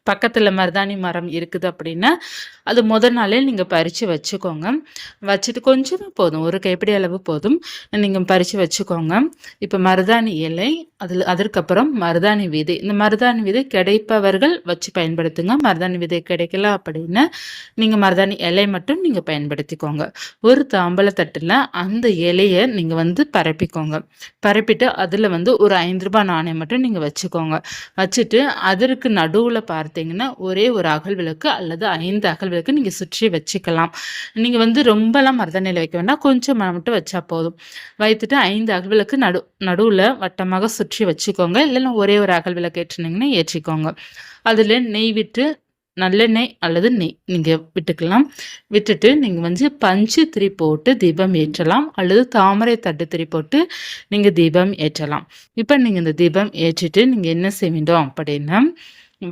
பக்கத்தில் மருதாணி மரம் இருக்குது அப்படின்னா அது முதல் நாளே நீங்கள் பறித்து வச்சுக்கோங்க. வச்சுட்டு கொஞ்சமாக போதும், ஒரு கைப்பிடி அளவு போதும், நீங்கள் பறித்து வச்சுக்கோங்க. இப்போ மருதாணி இலை, அதற்கப்புறம் மருதாணி விதை. இந்த மருதாணி விதை கிடைப்பவர்கள் வச்சு பயன்படுத்துங்க. மருதாணி விதை கிடைக்கல அப்படின்னா நீங்கள் மருதாணி இலை மட்டும் நீங்கள் பயன்படுத்திக்கோங்க. ஒரு தாம்பலத்தட்டில் அந்த இலையை நீங்கள் பரப்பிக்கோங்க. பரப்பிட்டு அதில் ஒரு 5 ரூபாய் நாணயம் மட்டும் நீங்கள் வச்சுக்கோங்க. வச்சுட்டு அதற்கு நடுவில் பார்த்தீங்கன்னா ஒரே ஒரு அகல் விளக்கு அல்லது 5 அகல் விளக்கு நீங்கள் சுற்றி வச்சுக்கலாம். நீங்கள் ரொம்பலாம் மருதாணியில் வைக்க வேண்டாம், கொஞ்சம் மட்டும் வச்சா போதும். வைத்துட்டு 5 அகல் விளக்கு நடுவில் வட்டமாக சுற்றி வச்சுக்கோங்க. இல்லைன்னா ஒரே ஒரு அகல் விளக்கு ஏற்றினீங்கன்னா ஏற்றிக்கோங்க. அதில் நெய் விட்டு, நல்லெண்ணெய் அல்லது நெய் நீங்கள் விட்டுக்கலாம். விட்டுட்டு நீங்கள் பஞ்சு திரி போட்டு தீபம் ஏற்றலாம், அல்லது தாமரை தட்டு திரி போட்டு நீங்கள் தீபம் ஏற்றலாம். இப்போ நீங்கள் இந்த தீபம் ஏற்றிட்டு நீங்கள் என்ன செய்ய வேண்டும் அப்படின்னா